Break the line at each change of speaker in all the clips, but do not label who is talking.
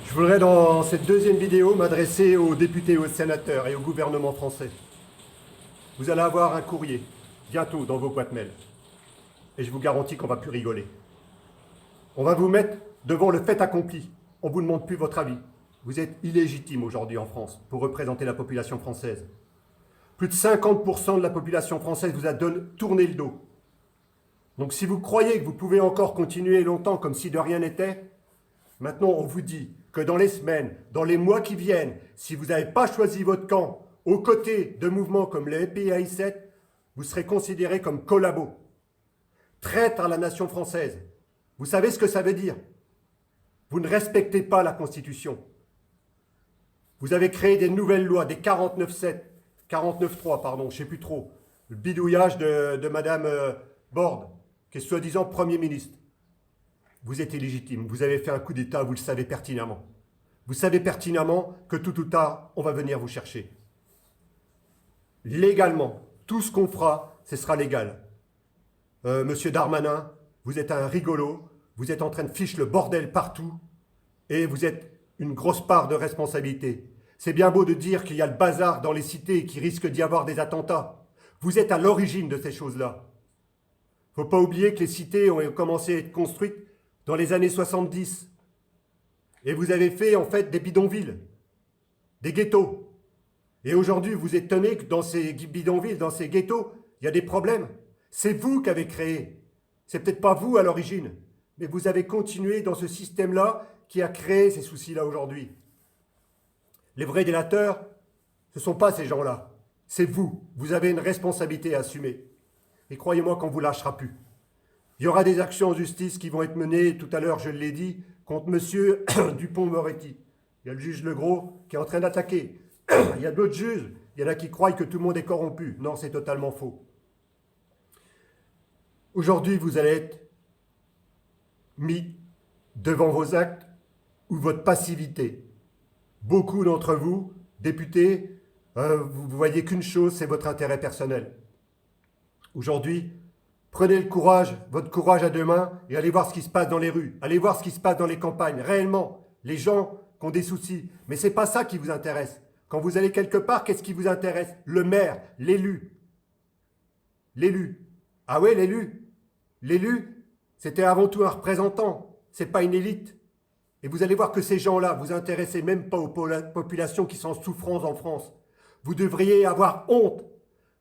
Je voudrais dans cette deuxième vidéo m'adresser aux députés, aux sénateurs et au gouvernement français. Vous allez avoir un courrier bientôt dans vos boîtes mail. Et je vous garantis qu'on va plus rigoler. On va vous mettre devant le fait accompli. On ne vous demande plus votre avis. Vous êtes illégitime aujourd'hui en France pour représenter la population française. Plus de 50% de la population française vous a tourné le dos. Donc si vous croyez que vous pouvez encore continuer longtemps comme si de rien n'était, maintenant on vous dit que dans les semaines, dans les mois qui viennent, si vous n'avez pas choisi votre camp aux côtés de mouvements comme le FPI-7, vous serez considérés comme collabos, traîtres à la nation française. Vous savez ce que ça veut dire? Vous ne respectez pas la Constitution. Vous avez créé des nouvelles lois, des 49.7, 49.3, pardon, je ne sais plus trop. Le bidouillage de Madame Borne, qui est soi-disant Premier ministre. Vous êtes illégitime, vous avez fait un coup d'État, vous le savez pertinemment. Vous savez pertinemment que tout ou tard, on va venir vous chercher. Légalement, tout ce qu'on fera, ce sera légal. Monsieur Darmanin, vous êtes un rigolo, vous êtes en train de ficher le bordel partout, et vous êtes une grosse part de responsabilité. C'est bien beau de dire qu'il y a le bazar dans les cités et qu'il risque d'y avoir des attentats. Vous êtes à l'origine de ces choses-là. Il ne faut pas oublier que les cités ont commencé à être construites dans les années 70. Et vous avez fait en fait des bidonvilles, des ghettos. Et aujourd'hui, vous êtes étonné que dans ces bidonvilles, dans ces ghettos, il y a des problèmes. C'est vous qui avez créé. C'est peut-être pas vous à l'origine, mais vous avez continué dans ce système-là qui a créé ces soucis-là aujourd'hui. Les vrais délateurs, ce ne sont pas ces gens-là. C'est vous. Vous avez une responsabilité à assumer. Et croyez-moi qu'on ne vous lâchera plus. Il y aura des actions en justice qui vont être menées, tout à l'heure je l'ai dit, contre monsieur Dupond-Moretti. Il y a le juge Legros qui est en train d'attaquer. Il y a d'autres juges, il y en a qui croient que tout le monde est corrompu. Non, c'est totalement faux. Aujourd'hui, vous allez être mis devant vos actes ou votre passivité. Beaucoup d'entre vous, députés, vous voyez qu'une chose, c'est votre intérêt personnel. Aujourd'hui, prenez le courage, votre courage à deux mains et allez voir ce qui se passe dans les rues. Allez voir ce qui se passe dans les campagnes. Réellement, les gens qui ont des soucis. Mais ce n'est pas ça qui vous intéresse. Quand vous allez quelque part, qu'est-ce qui vous intéresse? Le maire, l'élu. L'élu. Ah ouais, l'élu. L'élu, c'était avant tout un représentant. Ce n'est pas une élite. Et vous allez voir que ces gens-là, vous intéressez même pas aux populations qui sont en souffrance en France. Vous devriez avoir honte.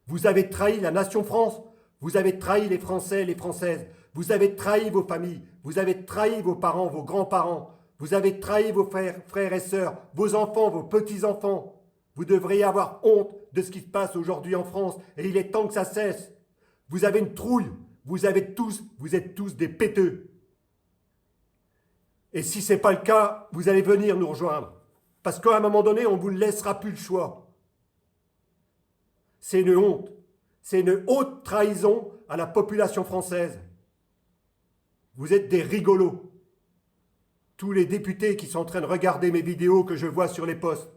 Vous avez trahi la nation France. Vous avez trahi les Français, les Françaises. Vous avez trahi vos familles. Vous avez trahi vos parents, vos grands-parents. Vous avez trahi vos frères et sœurs, vos enfants, vos petits-enfants. Vous devriez avoir honte de ce qui se passe aujourd'hui en France. Et il est temps que ça cesse. Vous avez une trouille. Vous êtes tous des péteux. Et si ce n'est pas le cas, vous allez venir nous rejoindre. Parce qu'à un moment donné, on ne vous laissera plus le choix. C'est une honte. C'est une haute trahison à la population française. Vous êtes des rigolos. Tous les députés qui sont en train de regarder mes vidéos que je vois sur les posts,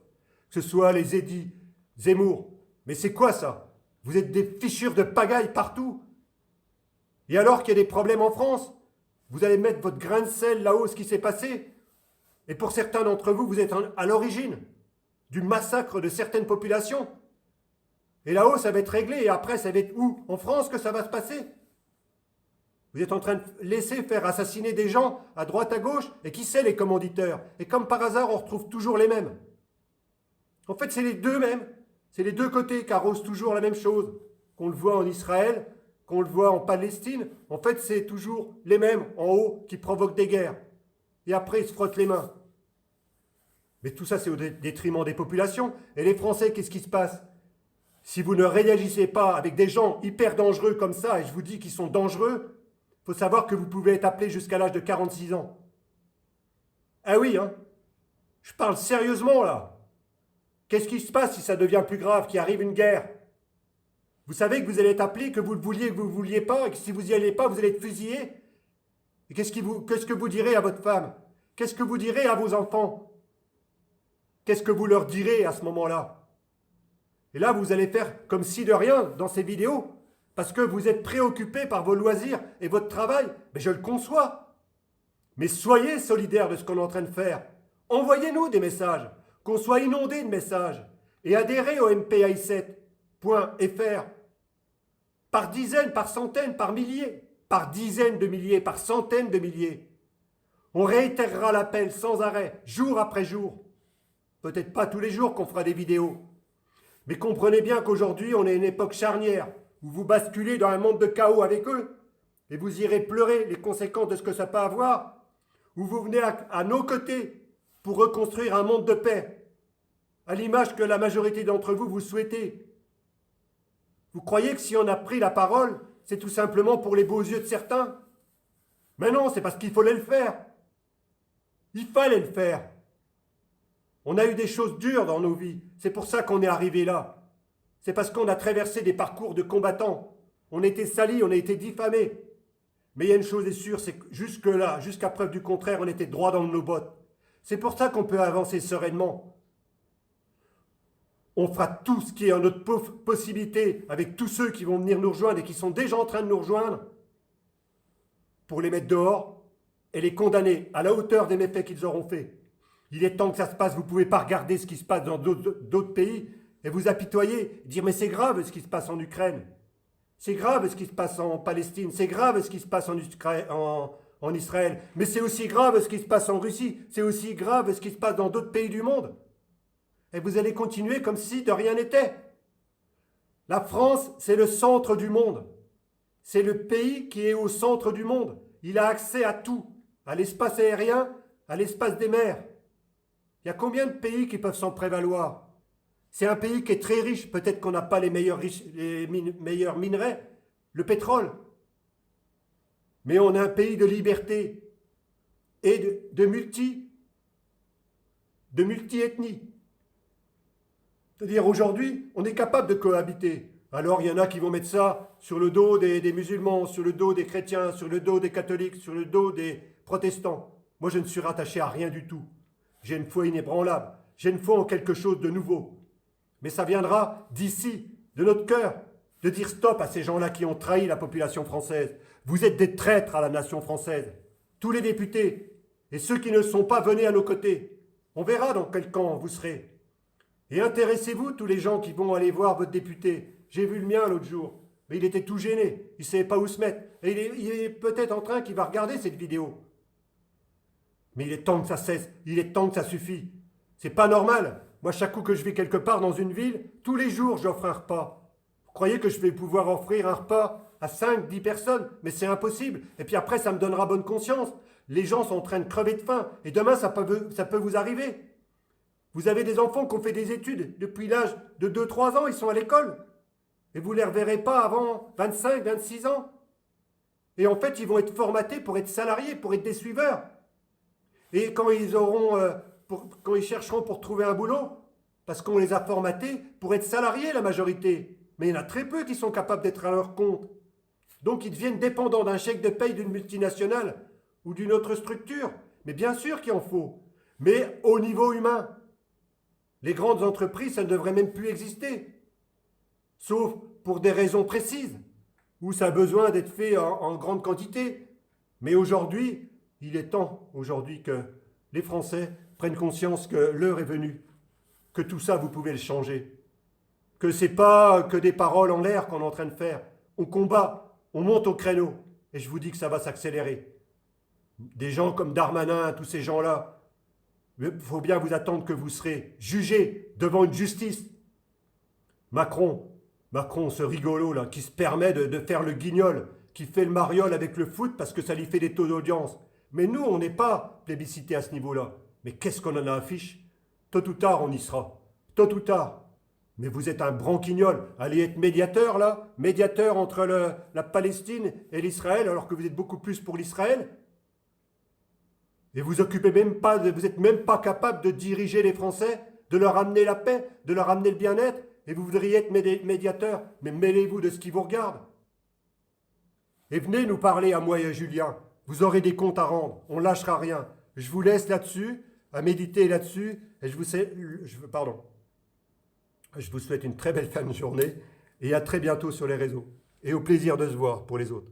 que ce soit les Eddy, Zemmour. Mais c'est quoi ça? Vous êtes des fichures de pagaille partout. Et alors qu'il y a des problèmes en France, vous allez mettre votre grain de sel là-haut, ce qui s'est passé. Et pour certains d'entre vous, vous êtes à l'origine du massacre de certaines populations. Et là-haut, ça va être réglé. Et après, ça va être où? En France que ça va se passer? Vous êtes en train de laisser faire assassiner des gens à droite, à gauche. Et qui c'est les commanditeurs? Et comme par hasard, on retrouve toujours les mêmes. En fait, c'est les deux mêmes. C'est les deux côtés qui arrosent toujours la même chose. Qu'on le voit en Israël, qu'on le voit en Palestine. En fait, c'est toujours les mêmes en haut qui provoquent des guerres. Et après, ils se frottent les mains. Mais tout ça, c'est au détriment des populations. Et les Français, qu'est-ce qui se passe? Si vous ne réagissez pas avec des gens hyper dangereux comme ça, et je vous dis qu'ils sont dangereux, il faut savoir que vous pouvez être appelé jusqu'à l'âge de 46 ans. Ah oui, hein? Je parle sérieusement là. Qu'est-ce qui se passe si ça devient plus grave, qu'il arrive une guerre? Vous savez que vous allez être appelé, que vous le vouliez, que vous ne le vouliez pas, et que si vous n'y allez pas, vous allez être fusillé. Et qu'est-ce que vous direz à votre femme? Qu'est-ce que vous direz à vos enfants? Qu'est-ce que vous leur direz à ce moment-là? Et là, vous allez faire comme si de rien dans ces vidéos, parce que vous êtes préoccupé par vos loisirs et votre travail. Mais je le conçois. Mais soyez solidaires de ce qu'on est en train de faire. Envoyez-nous des messages, qu'on soit inondé de messages, et adhérez au mpai7.fr par dizaines, par centaines, par milliers, par dizaines de milliers, par centaines de milliers. On réitérera l'appel sans arrêt, jour après jour. Peut-être pas tous les jours qu'on fera des vidéos. Mais comprenez bien qu'aujourd'hui, on est à une époque charnière, où vous basculez dans un monde de chaos avec eux, et vous irez pleurer les conséquences de ce que ça peut avoir, où vous venez à nos côtés pour reconstruire un monde de paix, à l'image que la majorité d'entre vous vous souhaitez. Vous croyez que si on a pris la parole, c'est tout simplement pour les beaux yeux de certains? Mais non, c'est parce qu'il fallait le faire. Il fallait le faire. On a eu des choses dures dans nos vies. C'est pour ça qu'on est arrivé là. C'est parce qu'on a traversé des parcours de combattants. On a été salis, on a été diffamés. Mais il y a une chose est sûre, c'est que jusque-là, jusqu'à preuve du contraire, on était droit dans nos bottes. C'est pour ça qu'on peut avancer sereinement. On fera tout ce qui est en notre possibilité avec tous ceux qui vont venir nous rejoindre et qui sont déjà en train de nous rejoindre pour les mettre dehors et les condamner à la hauteur des méfaits qu'ils auront faits. Il est temps que ça se passe. Vous ne pouvez pas regarder ce qui se passe dans d'autres pays et vous apitoyer, dire mais c'est grave ce qui se passe en Ukraine. C'est grave ce qui se passe en Palestine. C'est grave ce qui se passe en Israël. Mais c'est aussi grave ce qui se passe en Russie. C'est aussi grave ce qui se passe dans d'autres pays du monde. Et vous allez continuer comme si de rien n'était. La France, c'est le centre du monde. C'est le pays qui est au centre du monde. Il a accès à tout, à l'espace aérien, à l'espace des mers. Il y a combien de pays qui peuvent s'en prévaloir? C'est un pays qui est très riche. Peut-être qu'on n'a pas les meilleurs minerais, le pétrole. Mais on est un pays de liberté et de multi-ethnie. C'est-à-dire aujourd'hui, on est capable de cohabiter. Alors il y en a qui vont mettre ça sur le dos des musulmans, sur le dos des chrétiens, sur le dos des catholiques, sur le dos des protestants. Moi je ne suis rattaché à rien du tout. J'ai une foi inébranlable. J'ai une foi en quelque chose de nouveau. Mais ça viendra d'ici, de notre cœur, de dire stop à ces gens-là qui ont trahi la population française. Vous êtes des traîtres à la nation française. Tous les députés et ceux qui ne sont pas, venez à nos côtés. On verra dans quel camp vous serez. Et intéressez-vous, tous les gens qui vont aller voir votre député. J'ai vu le mien l'autre jour, mais il était tout gêné, il ne savait pas où se mettre. Et il est peut-être en train qu'il va regarder cette vidéo. Mais il est temps que ça cesse, il est temps que ça suffit. C'est pas normal. Moi, chaque coup que je vais quelque part dans une ville, tous les jours, j'offre un repas. Vous croyez que je vais pouvoir offrir un repas à 5, 10 personnes? Mais c'est impossible. Et puis après, ça me donnera bonne conscience. Les gens sont en train de crever de faim. Et demain, ça peut vous arriver. Vous avez des enfants qui ont fait des études depuis l'âge de 2-3 ans, ils sont à l'école. Et vous ne les reverrez pas avant 25, 26 ans. Et en fait, ils vont être formatés pour être salariés, pour être des suiveurs. Et quand quand ils chercheront pour trouver un boulot, parce qu'on les a formatés pour être salariés, la majorité. Mais il y en a très peu qui sont capables d'être à leur compte. Donc ils deviennent dépendants d'un chèque de paye d'une multinationale ou d'une autre structure. Mais bien sûr qu'il en faut. Mais au niveau humain. Les grandes entreprises, ça ne devrait même plus exister. Sauf pour des raisons précises, où ça a besoin d'être fait en grande quantité. Mais aujourd'hui, il est temps aujourd'hui que les Français prennent conscience que l'heure est venue, que tout ça, vous pouvez le changer. Que ce n'est pas que des paroles en l'air qu'on est en train de faire. On combat, on monte au créneau. Et je vous dis que ça va s'accélérer. Des gens comme Darmanin, tous ces gens-là, il faut bien vous attendre que vous serez jugés devant une justice. Macron, ce rigolo là, qui se permet de faire le guignol, qui fait le mariole avec le foot parce que ça lui fait des taux d'audience. Mais nous, on n'est pas plébiscité à ce niveau-là. Mais qu'est-ce qu'on en a affiche? Tôt ou tard, on y sera. Tôt ou tard. Mais vous êtes un branquignol. Allez être médiateur là, médiateur entre la Palestine et l'Israël, alors que vous êtes beaucoup plus pour l'Israël. Et vous n'êtes même pas capable de diriger les Français, de leur amener la paix, de leur amener le bien-être, et vous voudriez être médiateur, mais mêlez-vous de ce qui vous regarde. Et venez nous parler à moi et à Julien, vous aurez des comptes à rendre, on ne lâchera rien. Je vous laisse là-dessus, à méditer là-dessus, et je vous souhaite une très belle fin de journée, et à très bientôt sur les réseaux, et au plaisir de se voir pour les autres.